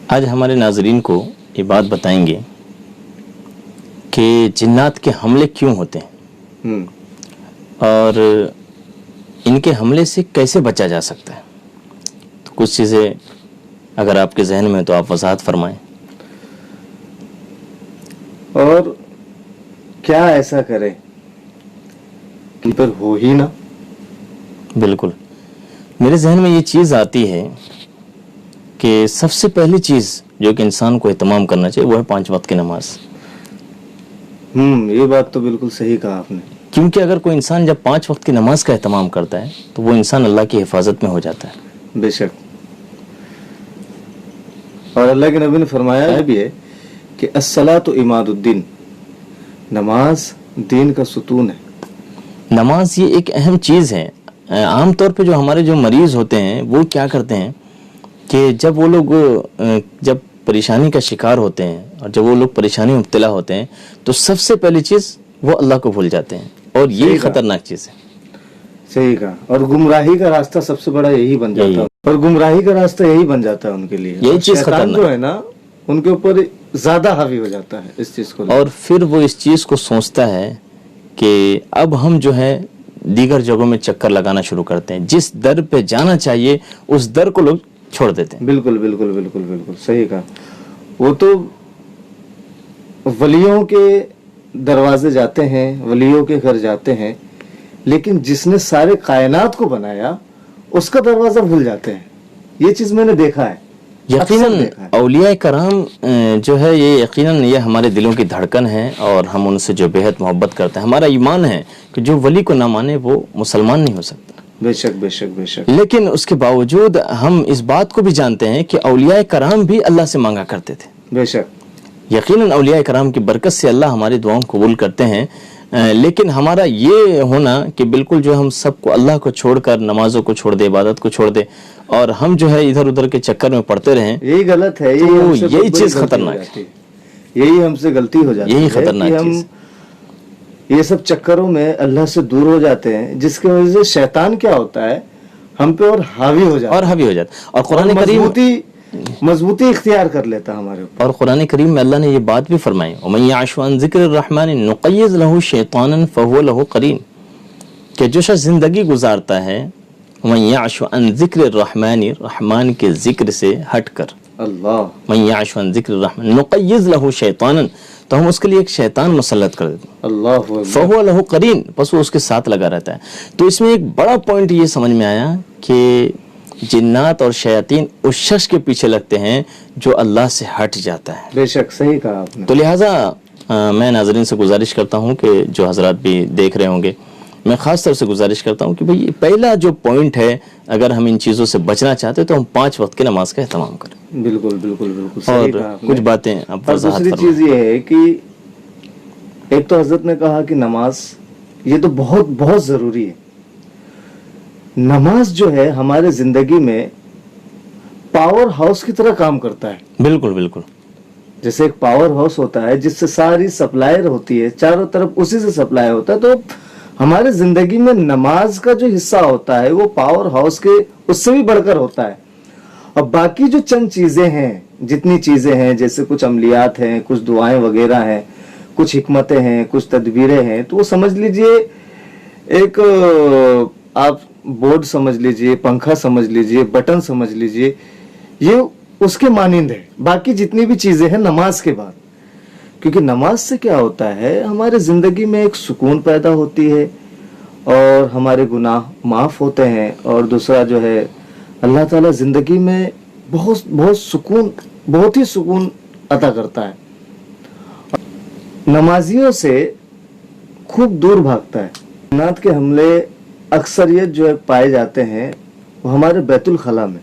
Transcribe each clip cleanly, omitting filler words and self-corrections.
آج ہمارے ناظرین کو یہ بات بتائیں گے کہ جنات کے حملے کیوں ہوتے ہیں اور ان کے حملے سے کیسے بچا جا سکتا ہے. تو کچھ چیزیں اگر آپ کے ذہن میں تو آپ وضاحت فرمائیں. اور کیا ایسا کرے کہ پر ہو ہی نہ. بالکل میرے ذہن میں یہ چیز آتی ہے کہ سب سے پہلی چیز جو کہ انسان کو اہتمام کرنا چاہیے وہ ہے 5 وقت کی نماز. یہ بات تو بالکل صحیح کہا آپ نے. کیونکہ اگر کوئی انسان جب 5 وقت کی نماز کا اہتمام کرتا ہے تو وہ انسان اللہ کی حفاظت میں ہو جاتا ہے. بے شک. اور اللہ کے نبی نے فرمایا بھی ہے کہ الصلاۃ عماد الدین، نماز دین کا ستون ہے. نماز یہ ایک اہم چیز ہے. عام طور پہ جو ہمارے جو مریض ہوتے ہیں وہ کیا کرتے ہیں کہ جب وہ لوگ جب پریشانی کا شکار ہوتے ہیں اور جب وہ لوگ پریشانی میں مبتلا ہوتے ہیں تو سب سے پہلی چیز وہ اللہ کو بھول جاتے ہیں اور یہی خطرناک چیز ہے. صحیح کہا. اور گمراہی کا راستہ سب سے بڑا یہی بن جاتا ہے. اور گمراہی کا راستہ یہی بن جاتا ہے ان کے لیے. یہی چیز شیطان جو ہے نا ان کے اوپر زیادہ حاوی ہو جاتا ہے اس چیز کو. اور پھر وہ اس چیز کو سوچتا ہے کہ اب ہم جو ہے دیگر جگہوں میں چکر لگانا شروع کرتے ہیں. جس در پہ جانا چاہیے اس در کو لوگ چھوڑ دیتے ہیں. بالکل بالکل بالکل بالکل صحیح کہا. وہ تو ولیوں کے دروازے جاتے ہیں، ولیوں کے گھر جاتے ہیں، لیکن جس نے سارے کائنات کو بنایا اس کا دروازہ بھول جاتے ہیں. یہ چیز میں نے دیکھا ہے. یقیناً اولیاء کرام جو ہے یہ یقیناً یہ ہمارے دلوں کی دھڑکن ہے اور ہم ان سے جو بےحد محبت کرتے ہیں. ہمارا ایمان ہے کہ جو ولی کو نہ مانے وہ مسلمان نہیں ہو سکتا. بے شک بے شک بے شک. لیکن اس کے باوجود ہم اس بات کو بھی جانتے ہیں کہ اولیاء کرام بھی اللہ سے مانگا کرتے تھے. بے شک. یقیناً اولیاء کرام کی برکت سے اللہ ہماری دعاؤں کو قبول کرتے ہیں. لیکن ہمارا یہ ہونا کہ بالکل جو ہم سب کو اللہ کو چھوڑ کر نمازوں کو چھوڑ دے، عبادت کو چھوڑ دے اور ہم جو ہے ادھر ادھر کے چکر میں پڑتے رہیں، یہی غلط ہے. یہی چیز خطرناک ہے. یہی ہم سے غلطی ہو جاتی ہے. یہی خطرناک چیز. یہ سب چکروں میں اللہ سے دور ہو جاتے ہیں جس کی وجہ سے شیطان کیا ہوتا ہے ہم پہ اور حاوی ہو جاتا ہے. اور قرآن کریم مضبوطی اختیار کر لیتا ہے ہمارے اوپر. اور قرآن کریم میں اللہ نے یہ بات بھی فرمائی وَمَن يَعْشُ عَن ذِكْرِ الرَّحْمَنِ نُقَيِّضْ لَهُ شَيْطَانًا فَهُوَ لَهُ قَرِينٌ کہ جو شخص زندگی گزارتا ہے وَمَن يَعْشُ عَن ذِكْرِ الرَّحْمَنِ رحمان کے ذکر سے ہٹ کر، اللہ مَن يَعْشُ عَن ذِكْرِ الرَّحْمَنِ نُقَيِّضْ لَهُ شَيْطَانًا تو ہم اس کے لیے ایک شیطان مسلط کر دیتے ہیں. اللہ فَهُوَ لَهُ قَرِينٌ بس وہ اس کے ساتھ لگا رہتا ہے. تو اس میں ایک بڑا پوائنٹ یہ سمجھ میں آیا کہ جنات اور شیاطین اس شخص کے پیچھے لگتے ہیں جو اللہ سے ہٹ جاتا ہے. بے شک صحیح کہا آپ نے. تو لہٰذا میں ناظرین سے گزارش کرتا ہوں کہ جو حضرات بھی دیکھ رہے ہوں گے، میں خاص طور سے گزارش کرتا ہوں کہ بھئی پہلا جو پوائنٹ ہے اگر ہم ان چیزوں سے بچنا چاہتے تو ہم 5 وقت کی نماز کا اہتمام کریں. بالکل بالکل بالکل اور صحیح کہا آپ نے. کچھ باتیں اب اور دوسری چیز یہ ہے کہ ایک تو حضرت نے کہا کہ نماز یہ تو بہت بہت ضروری ہے. نماز جو ہے ہمارے زندگی میں پاور ہاؤس کی طرح کام کرتا ہے. بالکل بالکل. جیسے ایک پاور ہاؤس ہوتا ہے جس سے ساری سپلائی ہوتی ہے، چاروں طرف اسی سے سپلائی ہوتا ہے، تو ہمارے زندگی میں نماز کا جو حصہ ہوتا ہے وہ پاور ہاؤس کے اس سے بھی بڑھ کر ہوتا ہے. اور باقی جو چند چیزیں ہیں، جتنی چیزیں ہیں جیسے کچھ عملیات ہیں، کچھ دعائیں وغیرہ ہیں، کچھ حکمتیں ہیں، کچھ تدبیریں ہیں، تو وہ سمجھ لیجئے ایک آپ بورڈ سمجھ لیجئے، پنکھا سمجھ لیجئے، بٹن سمجھ لیجئے، یہ اس کے مانند ہے. باقی جتنی بھی چیزیں ہیں نماز کے بعد. کیونکہ نماز سے کیا ہوتا ہے ہمارے زندگی میں ایک سکون پیدا ہوتی ہے اور ہمارے گناہ معاف ہوتے ہیں. اور دوسرا جو ہے اللہ تعالیٰ زندگی میں بہت بہت سکون، بہت ہی سکون عطا کرتا ہے. نمازیوں سے خوب دور بھاگتا ہے. جنات کے حملے اکثریت جو ہے پائے جاتے ہیں وہ ہمارے بیت الخلاء میں.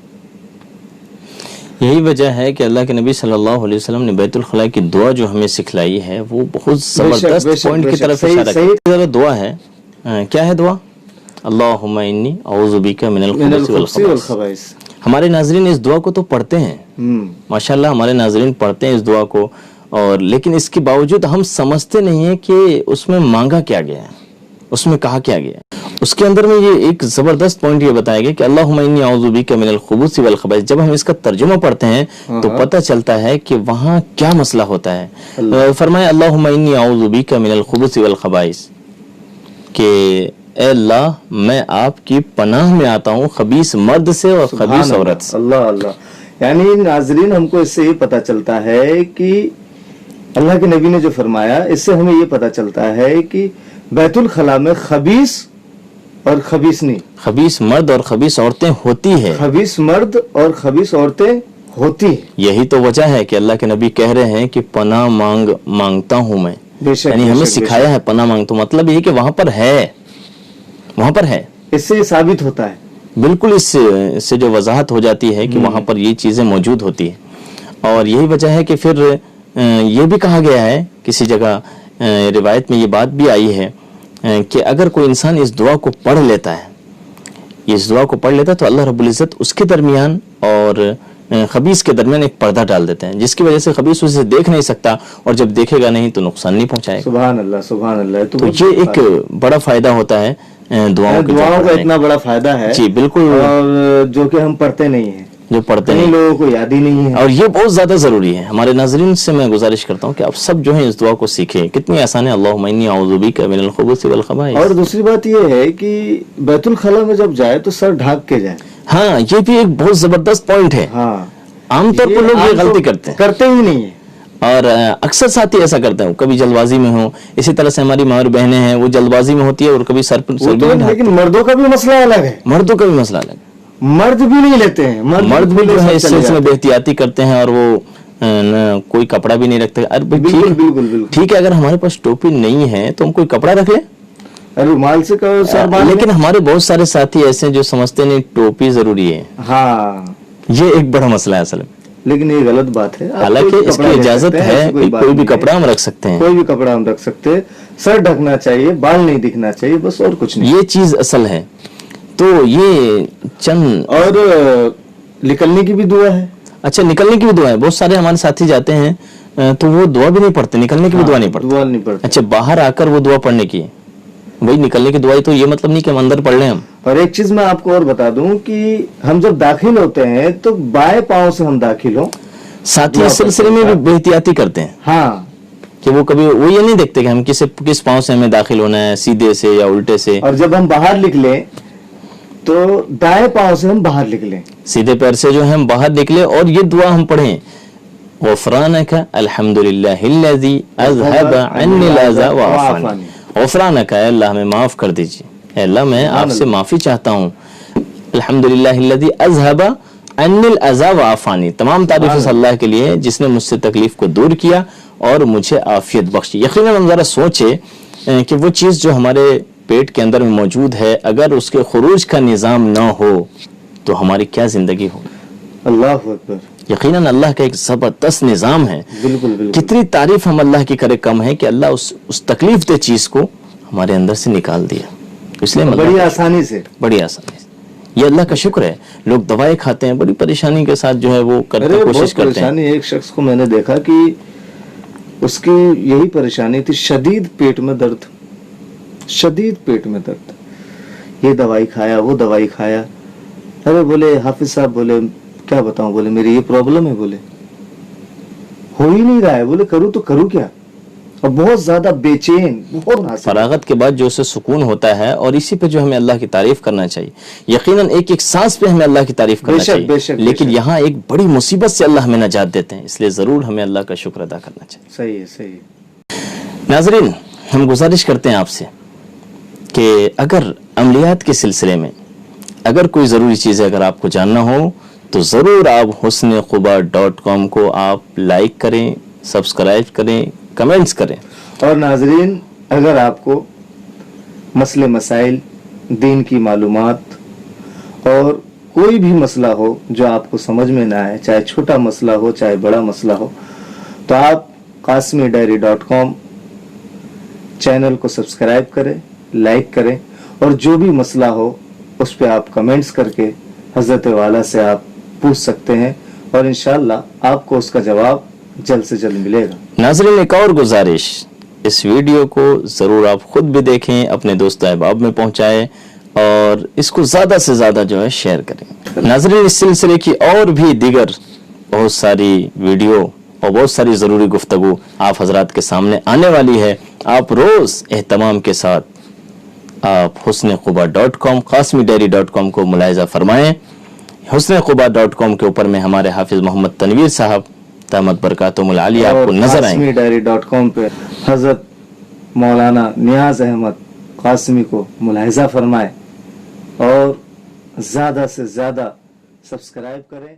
یہی وجہ ہے کہ اللہ کے نبی صلی اللہ علیہ وسلم نے بیت الخلاء کی دعا جو ہمیں سکھلائی ہے وہ بہت زبردست پوائنٹ کی طرف اشارہ کرتی ہے. دعا ہے کیا ہے دعا؟ اللہم انی اعوذ بک من الخبث والخبائث. ہمارے ناظرین اس دعا کو تو پڑھتے ہیں، ماشاءاللہ ہمارے ناظرین پڑھتے ہیں اس دعا کو، اور لیکن اس کے باوجود ہم سمجھتے نہیں ہیں کہ اس میں مانگا کیا گیا ہے. اس میں کہا کیا گیا ہے؟ اس کے اندر میں یہ ایک زبردست پوائنٹ یہ بتایا گیا کہ اللہم انی اعوذ بک من الخبث والخبائث. جب ہم اس کا ترجمہ پڑھتے ہیں تو پتہ چلتا ہے کہ وہاں کیا مسئلہ ہوتا ہے. فرمایا اللہم انی اعوذ بک من الخبث والخبائث کہ اے اللہ میں آپ کی پناہ میں آتا ہوں خبیث مرد سے اور خبیث عورت سے. اللہ اللہ. یعنی ناظرین ہم کو اس سے یہ پتہ چلتا ہے کہ اللہ کے نبی نے جو فرمایا اس سے ہمیں یہ پتہ چلتا ہے کہ بیت الخلاء میں خبیث اور خبیثنی، خبیث مرد اور خبیث عورتیں ہوتی ہے. خبیث مرد اور خبیث عورتیں ہوتی ہیں. یہی تو وجہ ہے کہ اللہ کے نبی کہہ رہے ہیں کہ پناہ مانگتا ہوں میں. یعنی ہمیں سکھایا ہے پناہ مانگ. تو مطلب یہ کہ وہاں پر ہے، وہاں پر ہے. اس سے یہ ثابت ہوتا ہے بالکل، اس سے جو وضاحت ہو جاتی ہے کہ وہاں پر یہ چیزیں موجود ہوتی ہیں. اور یہی وجہ ہے کہ پھر یہ بھی کہا گیا ہے کسی جگہ روایت میں یہ بات بھی آئی ہے کہ اگر کوئی انسان اس دعا کو پڑھ لیتا ہے، اس دعا کو پڑھ لیتا ہے تو اللہ رب العزت اس کے درمیان اور خبیث کے درمیان ایک پردہ ڈال دیتے ہیں، جس کی وجہ سے خبیث اسے دیکھ نہیں سکتا، اور جب دیکھے گا نہیں تو نقصان نہیں پہنچائے گا. سبحان اللہ سبحان اللہ. تو یہ ایک بڑا فائدہ ہوتا ہے دعاؤں کا. اتنا بڑا فائدہ ہے جی بالکل، اور جو کہ ہم پڑھتے نہیں ہیں، جو پڑھتے ہیں لوگوں کو یاد ہی نہیں ہے. اور یہ بہت زیادہ ضروری ہے. ہمارے ناظرین سے میں گزارش کرتا ہوں کہ آپ سب جو ہیں اس دعا کو سیکھیں. کتنی آسان ہے. اللہم انی اعوذ بک من الخبث والخبائث. اور دوسری بات یہ ہے کہ بیت الخلاء میں جب جائے تو سر ڈھانک کے جائے. ہاں یہ بھی ایک بہت زبردست پوائنٹ ہے. ہاں عام طور پر لوگ یہ غلطی کرتے ہی نہیں ہیں، اور اکثر ساتھی ایسا کرتے ہیں، کبھی جلد بازی میں ہوں. اسی طرح سے ہماری ماں اور بہنیں ہیں، وہ جلد بازی میں ہوتی ہے اور کبھی سر لیکن مردوں کا بھی مسئلہ الگ ہے. مردوں کا بھی مسئلہ الگ ہے. مرد بھی نہیں لیتے ہیں، مرد بھی جو ہے اس سلسلے میں بے احتیاطی کرتے ہیں اور وہ کوئی کپڑا بھی نہیں رکھتے. بالکل ٹھیک ہے، اگر ہمارے پاس ٹوپی نہیں ہے تو ہم کوئی کپڑا رکھ لیں، رومال سے لیکن ہمارے بہت سارے ساتھی ایسے جو سمجھتے نہیں ٹوپی ضروری ہے. ہاں یہ ایک بڑا مسئلہ ہے اصل میں، لیکن یہ غلط بات ہے. حالانکہ اس کی اجازت ہے، کوئی بھی کپڑا ہم رکھ سکتے ہیں، کوئی بھی کپڑا ہم رکھ سکتے ہیں. سر ڈھکنا چاہیے، بال نہیں دکھنا چاہیے، بس اور کچھ نہیں. یہ چیز اصل ہے. تو یہ چند اور نکلنے کی بھی دعا ہے. اچھا، نکلنے کی بھی دعا ہے. بہت سارے ہمارے ساتھی جاتے ہیں تو وہ دعا بھی نہیں پڑھتے، نکلنے کی بھی دعا نہیں پڑھتے. اچھا، باہر آ کر وہ دعا پڑھنے کی، وہی نکلنے کی دعا. تو یہ مطلب نہیں کہ ہم اندر پڑھ لیں. ہم اور ایک چیز میں آپ کو اور بتا دوں کہ ہم جب داخل ہوتے ہیں تو بائیں پاؤں سے ہم داخل ہوں. ساتھی اس سلسلے میں بھی بے احتیاطی کرتے ہیں. ہاں، کہ وہ کبھی وہ یہ نہیں دیکھتے کہ ہم کس پاؤں سے ہمیں داخل ہونا ہے، سیدھے سے یا الٹے سے. اور جب ہم باہر نکلیں تو دائیں پاؤں سے ہم باہر نکلیں، سیدھے پیر سے جو ہے ہم باہر نکلے اور یہ دعا ہم پڑھیں، غفرانک الحمدللہ الذی اذھب عنی الاذی وعافانی. غفرانک، اے اللہ ہمیں معاف کر دیجیے، اے اللہ میں آپ سے معافی چاہتا ہوں. الحمدللہ الذی اذھب عنی الاذی وعافانی. تمام تعریف اس اللہ کے لیے جس نے مجھ سے تکلیف کو دور کیا اور مجھے عافیت بخشی. یقیناً ہم ذرا سوچے کہ وہ چیز جو ہمارے پیٹ کے اندر میں موجود ہے، اگر اس کے خروج کا نظام نہ ہو تو ہماری کیا زندگی ہو. اللہ اکبر. یقیناً اللہ کا ایک زبردست نظام ہے. بالکل. کتنی تعریف ہم اللہ کی کرے کم ہے کہ اللہ اس تکلیف دہ چیز کو ہمارے اندر سے نکال دیا. اس لیے بڑی آسانی سے یہ اللہ کا شکر ہے. لوگ دوائیں کھاتے ہیں بڑی پریشانی کے ساتھ، جو ہے وہ کرنے کی کوشش کرتے ہیں. ایک شخص کو میں نے دیکھا کہ اس کی یہی پریشانی تھی، شدید پیٹ میں درد. یہ دوائی کھایا، وہ دوائی کھایا. ارے بولے حافظ صاحب، بولے کیا بتاؤں، بولے میری یہ پرابلم ہے، بولے ہو ہی نہیں رہا ہے، بولے کروں تو کروں کیا. اور بہت زیادہ بے چین، بہت فراغت کے بعد جو اسے سکون ہوتا ہے، اور اسی پہ جو ہمیں اللہ کی تعریف کرنا چاہیے. یقیناً ایک سانس پہ ہمیں اللہ کی تعریف کرنا چاہیے، لیکن یہاں ایک بڑی مصیبت سے اللہ ہمیں نجات دیتے ہیں، اس لیے ضرور ہمیں اللہ کا شکر ادا کرنا چاہیے. صحیح. ناظرین، ہم گزارش کرتے ہیں آپ سے کہ اگر عملیات کے سلسلے میں اگر کوئی ضروری چیزیں اگر آپ کو جاننا ہو تو ضرور آپ husnkhubar.com کو آپ لائک کریں، سبسکرائب کریں، کمنٹس کریں. اور ناظرین، اگر آپ کو مسئلے مسائل، دین کی معلومات اور کوئی بھی مسئلہ ہو جو آپ کو سمجھ میں نہ آئے، چاہے چھوٹا مسئلہ ہو چاہے بڑا مسئلہ ہو، تو آپ قاسمیڈائری.com چینل کو سبسکرائب کریں، لائک کریں، اور جو بھی مسئلہ ہو اس پہ آپ کمنٹس کر کے حضرت والا سے آپ پوچھ سکتے ہیں، اور انشاءاللہ آپ کو اس کا جواب جلد سے جلد ملے گا. ناظرین، ایک اور گزارش اس ویڈیو کو ضرور آپ خود بھی دیکھیں، اپنے دوست احباب میں پہنچائیں اور اس کو زیادہ سے زیادہ جو ہے شیئر کریں۔ ناظرین، اس سلسلے کی اور بھی دیگر بہت ساری ویڈیو اور بہت ساری ضروری گفتگو آپ حضرات کے سامنے آنے والی ہے۔ آپ روز اہتمام کے ساتھ آپ حسنقبا.com قاسمیڈائری.com کو ملاحظہ فرمائیں۔ حسنقبا.com کے اوپر میں ہمارے حافظ محمد تنویر صاحب دامت برکاتہم العالیہ آپ کو نظر آئیں گے۔ قاسمیڈائری.com پہ حضرت مولانا نیاز احمد قاسمی کو ملاحظہ فرمائیں اور زیادہ سے زیادہ سبسکرائب کریں۔